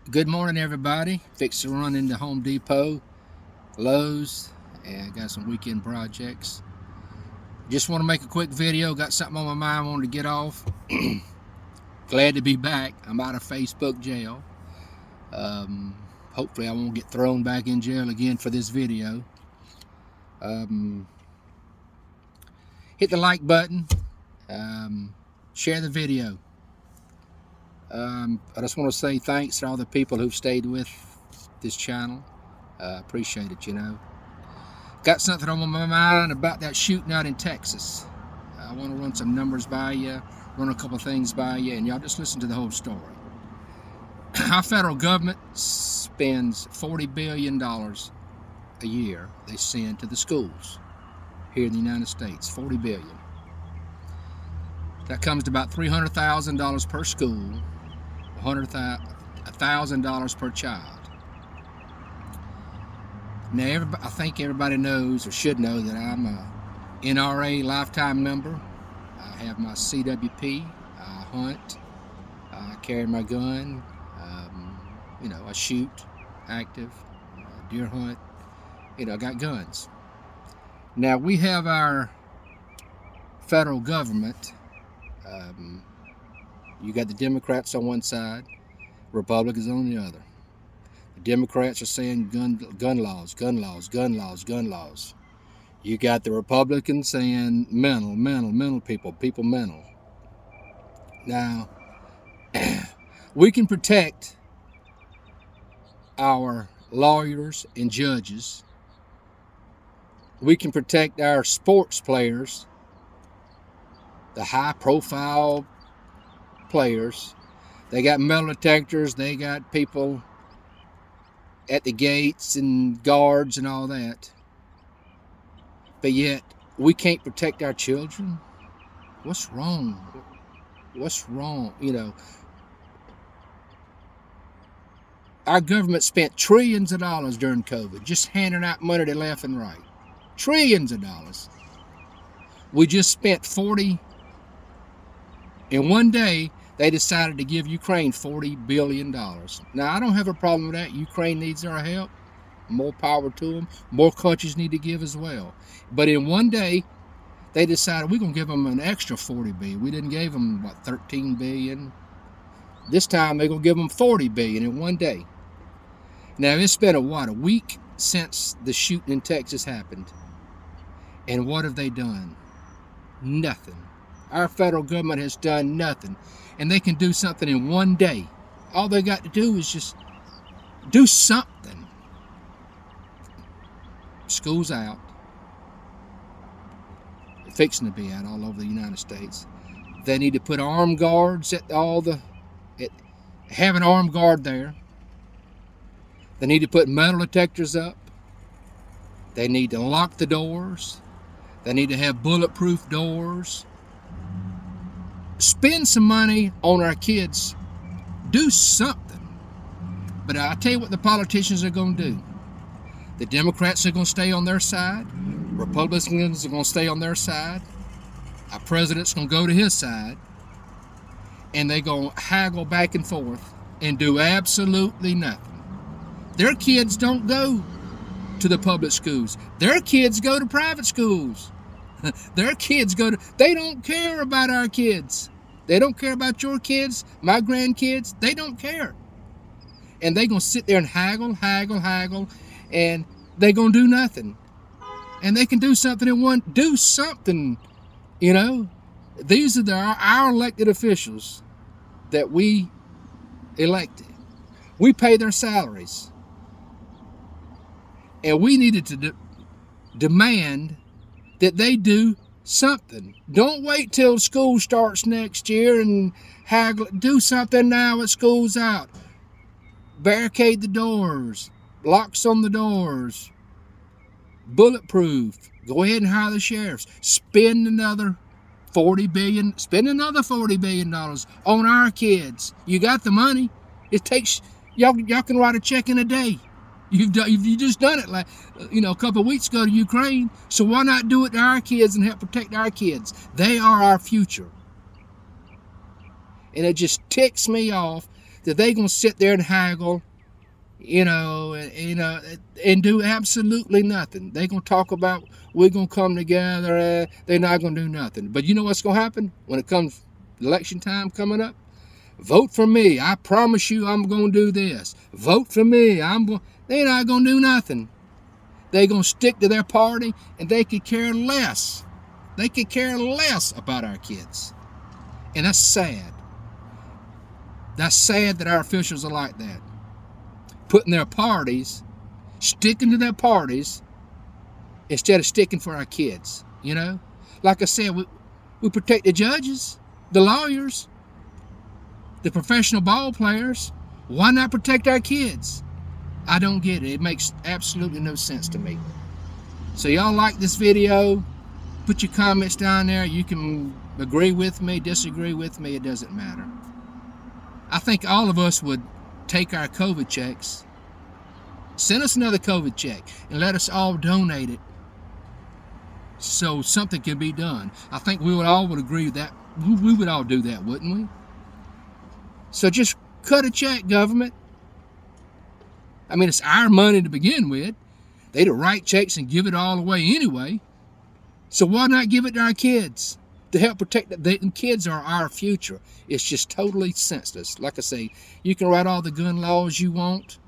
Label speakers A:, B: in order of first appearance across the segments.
A: Good morning, everybody. Fixed to run into Home Depot, Lowe's, and got some weekend projects. Just want to make a quick video. Got something on my mind. Wanted to get off. Glad to be back. I'm out of Facebook jail. Hopefully, I won't get thrown back in jail again for this video. Hit the like button. Share the video. I just want to say thanks to all the people who've stayed with this channel. Appreciate it, Got something on my mind about that shooting out in Texas. I want to run some numbers by you, run a couple things by you, and y'all just listen to the whole story. Our federal government spends $40 billion a year they send to the schools here in the United States, $40 billion. That comes to about $300,000 per school, $100,000 per child. Now, I think everybody knows or should know that I'm a NRA lifetime member. I have my CWP. I hunt. I carry my gun. I shoot, active, deer hunt. I got guns. Now, we have our federal government. You got the Democrats on one side, Republicans on the other. The Democrats are saying gun laws, gun laws, gun laws, gun laws. You got the Republicans saying mental people mental. Now, we can protect our lawyers and judges. We can protect our sports players, the high-profile players. They got metal detectors. They got people at the gates and guards and all that. But yet, we can't protect our children. What's wrong? What's wrong? Our government spent trillions of dollars during COVID, just handing out money to left and right. Trillions of dollars. We just spent 40. In one day, they decided to give Ukraine $40 billion. Now, I don't have a problem with that. Ukraine needs our help. More power to them. More countries need to give as well. But in one day, they decided we're going to give them an extra $40 billion. We didn't give them, $13 billion. This time, they're going to give them $40 billion in one day. Now, it's been a week since the shooting in Texas happened. And what have they done? Nothing. Our federal government has done nothing. And they can do something in one day. All they got to do is just do something. School's out. They're fixing to be out all over the United States. They need to put armed guards at have an armed guard there. They need to put metal detectors up. They need to lock the doors. They need to have bulletproof doors. Spend some money on our kids. Do something. But I'll tell you what the politicians are going to do. The Democrats are going to stay on their side. Republicans are going to stay on their side. Our president's going to go to his side. And they're going to haggle back and forth and do absolutely nothing. Their kids don't go to the public schools. Their kids go to private schools. Their kids they don't care about our kids. They don't care about your kids, my grandkids. They don't care. And they're going to sit there and haggle, and they're going to do nothing. And they can do something do something, These are our elected officials that we elected. We pay their salaries. And we needed to demand that they do something. Don't wait till school starts next year and haggle. Do something now at school's out. Barricade the doors. Locks on the doors. Bulletproof. Go ahead and hire the sheriffs. Spend another $40 billion on our kids. You got the money. It takes y'all can write a check in a day. You've just done it a couple of weeks ago to Ukraine. So why not do it to our kids and help protect our kids? They are our future. And it just ticks me off that they gonna sit there and haggle, and do absolutely nothing. They gonna talk about we're gonna come together. They're not gonna do nothing. But you know what's gonna happen when it comes election time coming up? Vote for me. I promise you, I'm gonna do this. Vote for me. They're not gonna do nothing. They're gonna stick to their party, and they could care less. They could care less about our kids, and that's sad. That's sad that our officials are like that. Putting their parties, sticking to their parties, instead of sticking for our kids, Like I said, we protect the judges, the lawyers, the professional ball players. Why not protect our kids? I don't get it. It makes absolutely no sense to me. So y'all like this video, put your comments down there. You can agree with me, disagree with me, it doesn't matter. I think all of us would take our COVID checks, send us another COVID check, and let us all donate it so something can be done. I think we would all agree with that. We would all do that, wouldn't we? So just cut a check, government. I mean, it's our money to begin with. They'd write checks and give it all away anyway. So why not give it to our kids to help protect them? The kids are our future. It's just totally senseless. Like I say, you can write all the gun laws you want.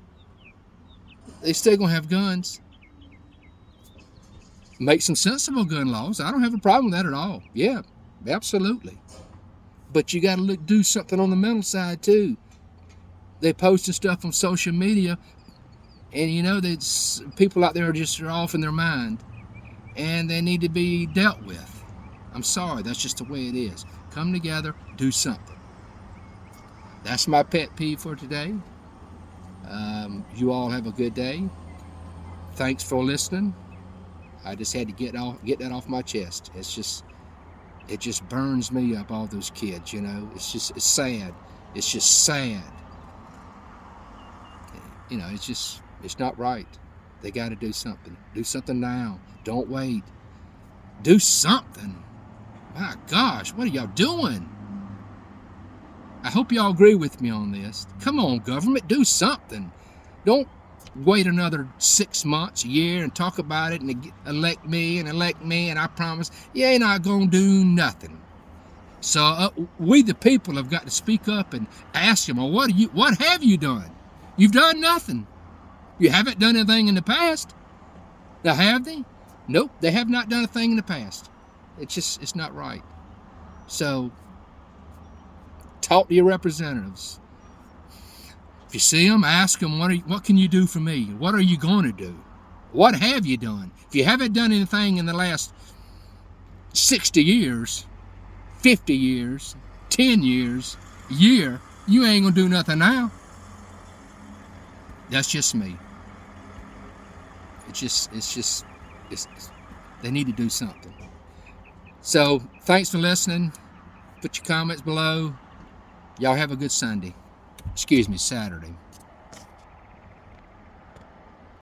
A: They still gonna have guns. Make some sensible gun laws. I don't have a problem with that at all. Yeah, absolutely. But you got to do something on the mental side too. They posting stuff on social media, and there's people out there are off in their mind, and they need to be dealt with. I'm sorry, that's just the way it is. Come together, do something. That's my pet peeve for today. You all have a good day. Thanks for listening. I just had to get that off my chest. It just burns me up, all those kids, It's sad. It's just sad. It's not right. They got to do something. Do something now. Don't wait. Do something. My gosh, what are y'all doing? I hope y'all agree with me on this. Come on, government, do something. Don't wait another 6 months, a year, and talk about it and elect me, and I promise you ain't not gonna do nothing. So we the people have got to speak up and ask them, well, what have you done? You've done nothing. You haven't done anything in the past. Now, have they? Nope, they have not done a thing in the past. It's not right. So talk to your representatives. If you see them, ask them, what can you do for me? What are you going to do? What have you done? If you haven't done anything in the last 60 years, 50 years, 10 years, a year, you ain't going to do nothing now. That's just me. They need to do something. So, thanks for listening. Put your comments below. Y'all have a good Sunday. Excuse me, Saturday.